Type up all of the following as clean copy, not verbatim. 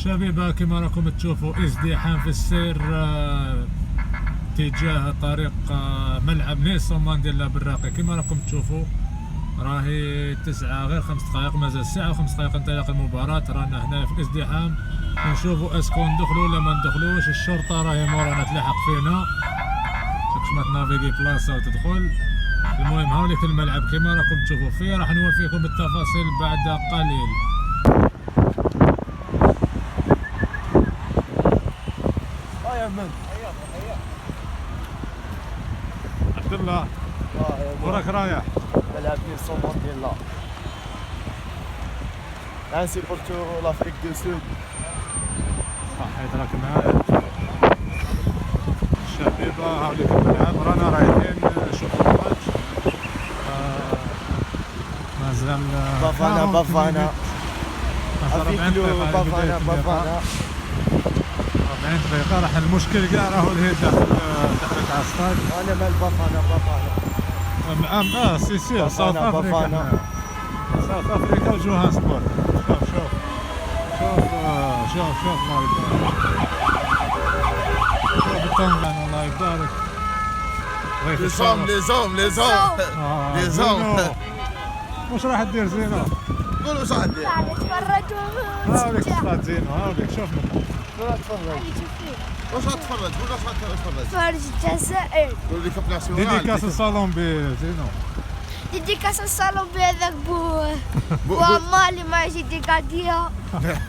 شبيبه كما راكم تشوفوا ازدحام في السير اتجاه طريق ملعب نيلسون مانديلا بالراقي. كما راكم تشوفوا راهي 9 غير 5 دقائق، مازال ساعه و5 دقائق انطلاق المباراه. رانا هنا في الازدحام نشوفوا اسكو ندخلوا ولا ما ندخلوش. الشرطه راهي مورانا تلاحق فينا، شوف ما تنافيغي بلاصه وتدخل. المهم هاوليك الملعب كما راكم تشوفوا فيه، راح نوفيكم بالتفاصيل بعد قليل. عبد الله وراك رايح ملعب نيلسون مانديلا. نسيبورتو لافريك دو سود. حيت راك معايا الشبيبه هاوليك الملعب. رانا رايحين نشوفوا الماتش. مازال بافانا 40 دقيقة. راح المشكل كاع راهو الهيد داخل تاع الستاد. انا مال بافانا سي ساوث افريكا. ساوث افريكا وجوهانسبورغ. شوف الله يبارك. شوف التنظيم الله يبارك. لي زوم واش راح دير زينو؟ قول واش راح دير؟ تفرجوا هاوليك الصاد زينو، هاوليك شوف ولا تفرج؟ واش راح تفرج؟ قول واش راح تفرج؟ فرج الجزائر. قول لي كاب ناسيونال. ديديكاس الصالون بي زينو. ديديكاس الصالون بهذاك وما اللي ما يجي ديكاديا.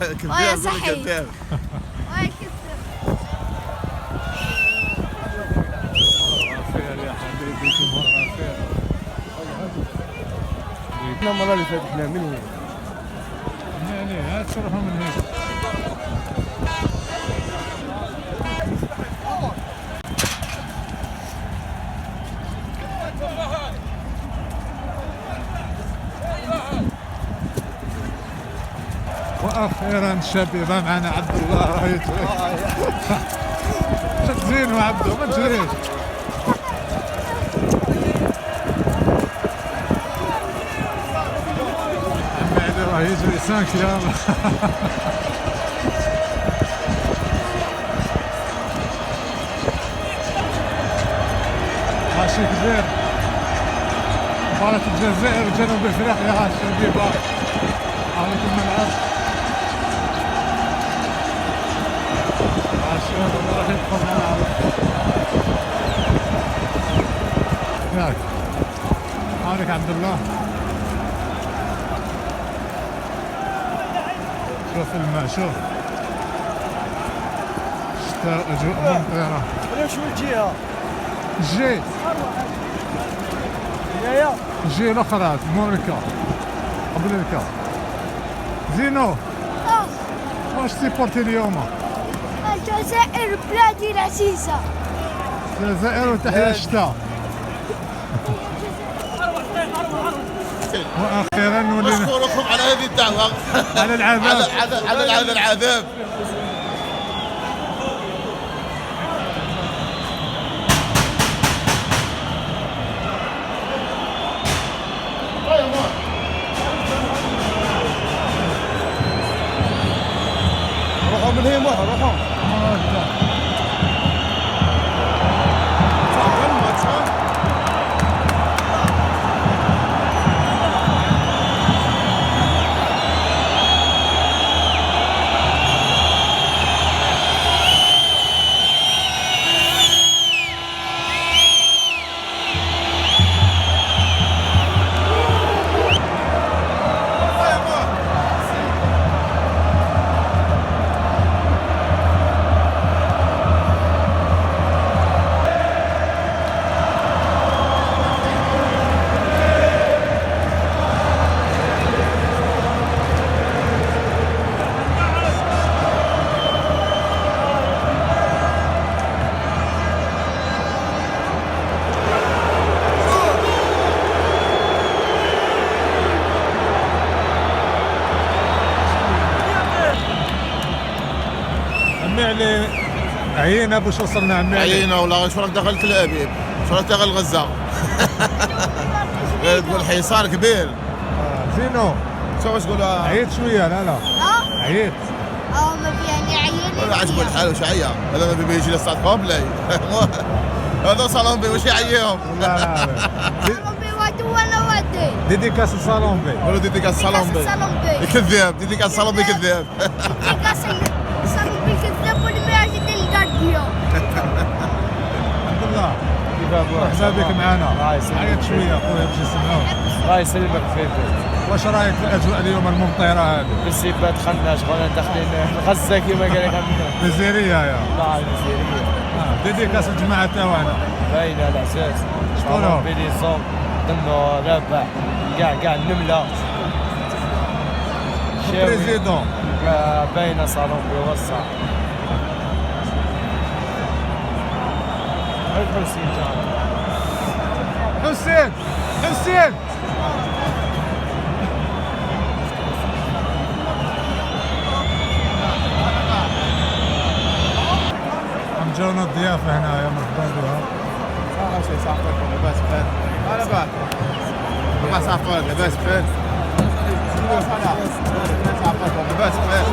كبير صحيح. كبير. احنا المره اللي فاتت حنا من هنا. يعني هاد تروحوا من هنا. واخيرا الشبيبه معنا عبد الله راهي شد زينو عبدو ما تجريش. راه يجري 5 كيلومتر. ماشي كبير. مباراة الجزائر وجنوب افريقيا الشبيبة هاوليك الملعب. الشباب راح يدخل الملعب ياك. هاوليك عبد الله شوف الماء، شوف شتاء اجواء ممطرة. ولا شو الجهه؟ الجي يا الجي الاخرى موريكا قبل الكا. زينو واش تيبورتي اليوم؟ الجزائر بلادي العزيزة. الجزائر وتحيا الشتاء. واخيرا نولي اشكركم على هذه الدعوه. على العذاب. على العذاب. روحوا من هنا روحوا. علي عيينا باش وصلنا عمي عيينا والله. شو راك دخل تل ابيب؟ شو راك دخل غزه؟ غير تقول حصار كبير. زينو شو باش تقول؟ عييت شويه. لا عييت. ما فيها عيال. ولا عجبه الحال وش عيا هذا ما بيجي يجي للصاد قبلي هذا صالون بي وش يعيهم لا لا صالون بي وادي ولا وادي. ديديكاس الصالون بي. ولا ديديكاس صالون بي كذاب. ديديكاس صالون بي كذاب. ديديكاس صالون بي كذاب واللي ما يجي الكارديو. الحمد لله. مرحبا بك معنا. عيط شويه اخويا باش نسمعوك. الله يسلمك فيفي. واش رايك في الاجواء اليوم الممطره هذه؟ بالسيبات خناش خونا داخلين غزه كيما قال لك مزيريه يا. الله المزيريه. ديديكاس الجماعه تاعنا. باينه على اساس شكون؟ بيليزون دمو رابع كاع النمله. بريزيدون. باينه صالون بيوسع. الحسين جان. حسين حسين جونا الضيافة هنا يا مرحبا بها. شيء صافيكم لاباس بخير. لاباس. ما صافوك لاباس بخير. صافيكم لاباس بخير.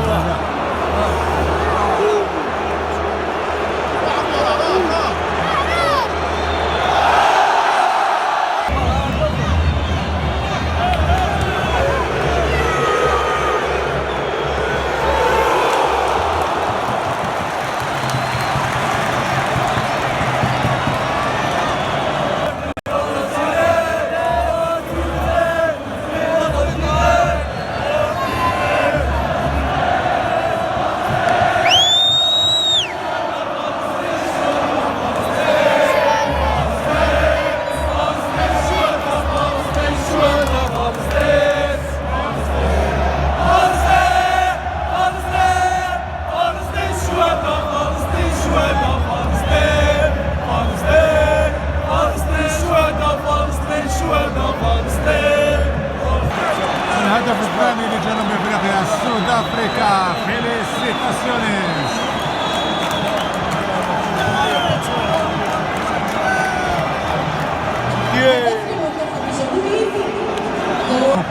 الهدف الثاني لجنوب افريقيا سود افريكا. فيليسيتاسيونيز.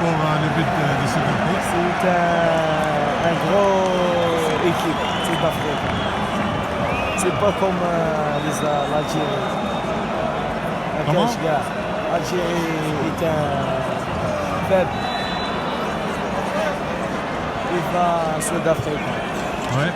Pour le but de Sud Afrique. C'est un gros équipe, Sud Afrique. C'est pas comme l'Algérie. Comment? L'Algérie est un faible. Il va Sud-Afrique. Ouais.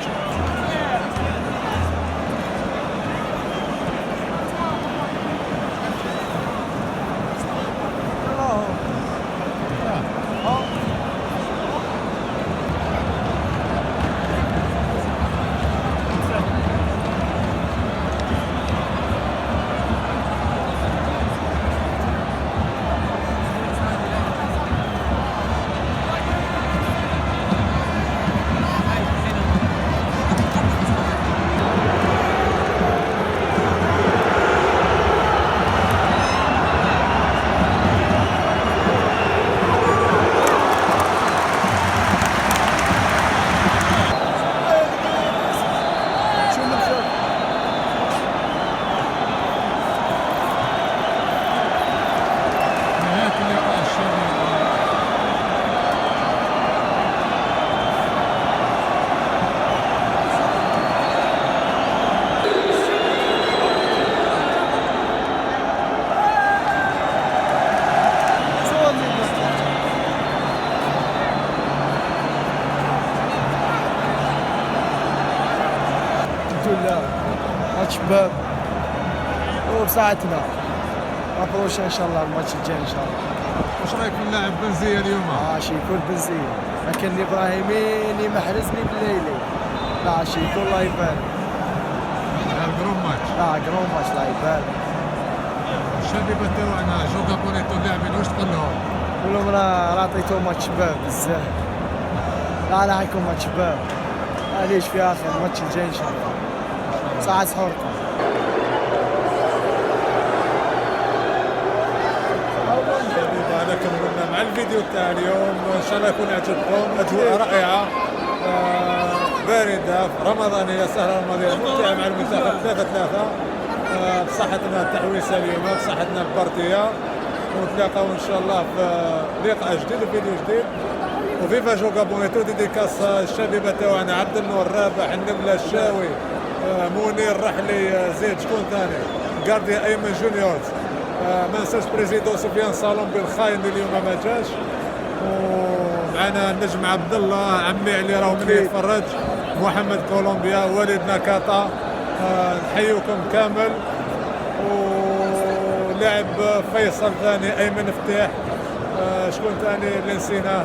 ماتش باب وبساعتنا مبروش ان شاء الله الماتش الجاي ان شاء الله. واش رايك في اللاعب بنزيه اليوم؟ شي يكون بنزيه لكن الابراهيمي اللي محرزني بالليلي. لا شي يكون الله يبارك. الجرون ماتش. جرون ماتش الله يبارك. الشبيبه تاعنا جوكا بونيتو اللاعبين واش تقول لهم؟ نقول لهم راه عطيتو ماتش باب بزاف. لا حيكون ماتش باب. معليش في اخر الماتش الجاي ان شاء الله. ساعة سحوركم. هذا كملنا مع الفيديو تاع اليوم. ان شاء الله يكون عجبكم. اجواء رائعه بارده رمضانيه سهره رمضانيه ممتعه مع المنتخب 3-3 بصحتنا التحويسه اليوم بصحتنا البرديه. ونتلاقاو ان شاء الله في لقاء جديد وفيديو جديد. وفيفا جو غابونيتو ديديكاس الشبيبه تاعنا عبد النور رابح النمله الشاوي منير رحلي زيد شكون ثاني غارديا ايمن جونيورز ما ننساش بريزيدو سفيان صالون بالخاين اللي اليوم ما جاش ومعنا النجم عبد الله عمي علي راهو من يتفرج محمد كولومبيا والدنا كاطا نحييكم كامل ولاعب فيصل ثاني ايمن فتاح شكون ثاني اللي نسيناه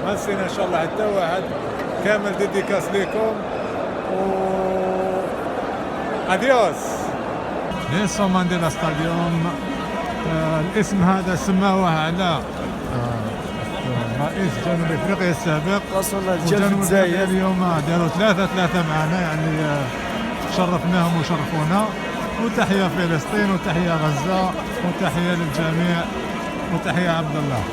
ما نسينا ان شاء الله حتى واحد كامل ديديكاس ليكم و اديوس. نيلسون مانديلا ستاديوم الاسم هذا سماوه على رئيس جنوب افريقيا السابق وجنوب افريقيا اليوم داروا 3-3 معنا يعني شرفناهم وشرفونا. وتحية فلسطين وتحية غزة وتحية للجميع وتحية عبد الله.